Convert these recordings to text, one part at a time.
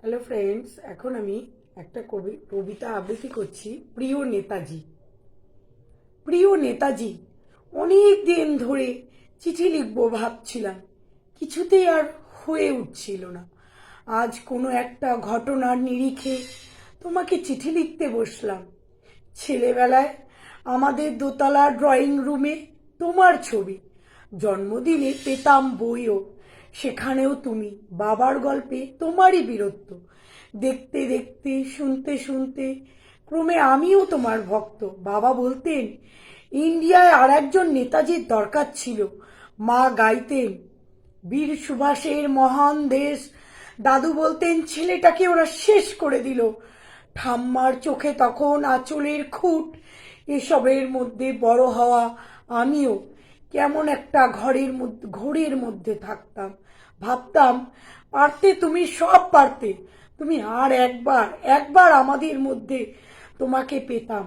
Hello friends, এখন আমি একটা কবিতা আবৃত্তি করছি। প্রিয় নেতাজি। প্রিয় নেতাজি, অনেক দিন ধরে চিঠি লিখবো ভাবছিলাম, কিছুতেই আর হয়ে উঠছিল না। আজ কোনো একটা ঘটনার নিরিখে তোমাকে চিঠি লিখতে বসলাম। ছেলেবেলায় আমাদের দোতলা ড্রয়িং রুমে তোমার ছবি, জন্মদিনে পেতাম বইও, সেখানেও তুমি, বাবার গল্পে তোমারই বীরত্ব। দেখতে দেখতে, শুনতে শুনতে ক্রমে আমিও তোমার ভক্ত। বাবা বলতেন ইন্ডিয়ায় আর একজন নেতাজির দরকার ছিল। মা গাইতেন বীর সুভাষের মহান দেশ। দাদু বলতেন ছেলেটাকে ওরা শেষ করে দিল। ঠাম্মার চোখে তখন আঁচলের খুঁট। এসবের মধ্যে বড় হওয়া আমিও কেমন একটা ঘোরের মধ্যে থাকতাম। ভাবতাম পারতে, তুমি সব পারতে। তুমি আর একবার একবার আমাদের মধ্যে তোমাকে পেতাম।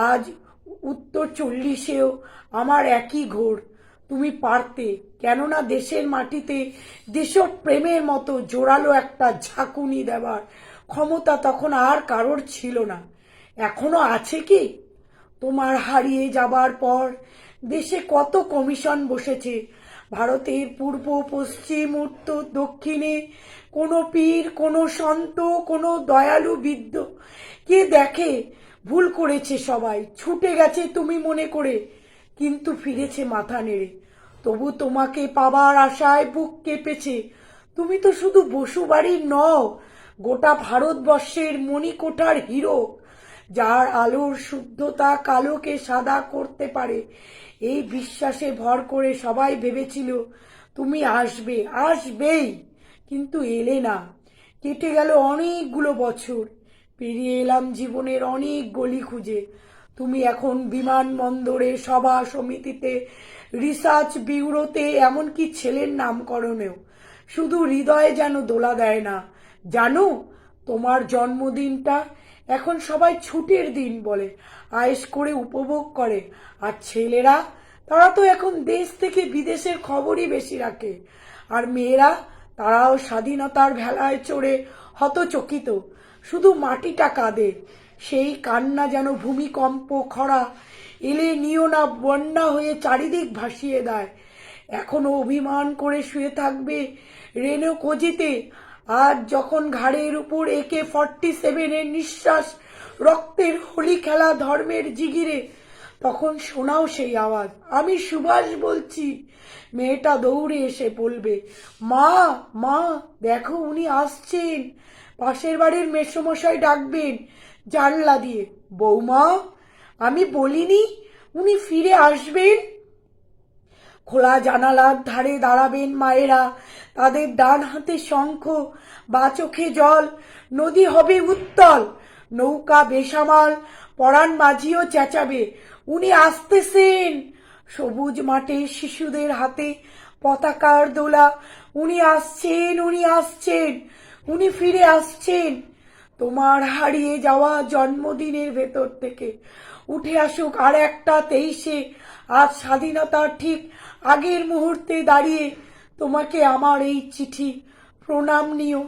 আজ উত্তর 40-এও আমার একই ঘোর। তুমি পারতে, কেননা দেশের মাটিতে দেশপ্রেমের মতো জোরালো একটা ঝাঁকুনি দেবার ক্ষমতা তখন আর কারোর ছিল না। এখনো আছে কি? তোমার হারিয়ে যাবার পর দেশে কত কমিশন বসেছে। ভারতের পূর্ব, পশ্চিম, উত্তর, দক্ষিণে কোনো পীর, কোনো সন্ত, কোনো দয়ালু বৃদ্ধ কে দেখে ভুল করেছে সবাই, ছুটে গেছে তুমি মনে করে, কিন্তু ফিরেছে মাথা নেড়ে। তবু তোমাকে পাবার আশায় বুক কেঁপেছে। তুমি তো শুধু বসুবাড়ির নও, গোটা ভারতবর্ষের মণিকোঠার হিরো, যার আলোর শুদ্ধতা কালোকে সাদা করতে পারে। এই বিশ্বাসে ভর করে সবাই ভেবেছিল তুমি আসবে, আসবেই, কিন্তু এলে না। কেটে গেল অনেকগুলো বছর, পেরিয়ে এলাম জীবনের অনেক গলি খুঁজে। তুমি এখন বিমানবন্দরে, সভা সমিতিতে, রিসার্চ ব্যুরোতে, এমনকি ছেলের নামকরণেও। শুধু হৃদয়ে যেন দোলা দেয় না। জানো, তোমার জন্মদিনটা এখন সবাই ছুটির দিন বলে, আয়েশ করে উপভোগ করে। আর ছেলেরা, তারা তো এখন দেশ থেকে বিদেশের খবরই বেশি রাখে। আর মেয়েরা, তারাও স্বাধীনতার ভেলায় চড়ে হতচকিত। শুধু মাটিটা কাঁদে, সেই কান্না যেন ভূমিকম্প, খরা এলে নিও না বন্যা হয়ে চারিদিক ভাসিয়ে দেয়। এখনো অভিমান করে শুয়ে থাকবে রেনো কোজিতে। আজ যখন ঘাড়ের উপর AK-47-এর নিঃশ্বাস, রক্তের হোলি খেলা ধর্মের জিগিরে, তখন শোনাও সেই আওয়াজ, আমি সুভাষ বলছি। মেয়েটা দৌড়ে এসে বলবে, মা, মা, দেখো উনি আসছেন। পাশের বাড়ির মেসোমশাই ডাকবেন জানলা দিয়ে, বৌমা, আমি বলিনি উনি ফিরে আসবেন? খোলা জানালার ধারে দাঁড়াবেন মায়েরা, তাদের ডান হাতে শঙ্খ, বা চোখে জল। নদী হবে উত্তাল, নৌকা বেসামাল, পরাণ মাঝিও চেঁচাবে, উনি আসতেছেন। সবুজ মাঠে শিশুদের হাতে পতাকার দোলা, উনি আসছেন, উনি আসছেন, উনি ফিরে আসছেন। তোমার হারিয়ে যাওয়া জন্মদিনের ভেতর থেকে উঠে আসুক আর একটা 23-এ। আজ স্বাধীনতার ঠিক আগের মুহূর্তে দাঁড়িয়ে তোমাকে আমার এই চিঠি। প্রণাম নিও,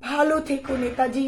ভালো থেকো নেতাজি।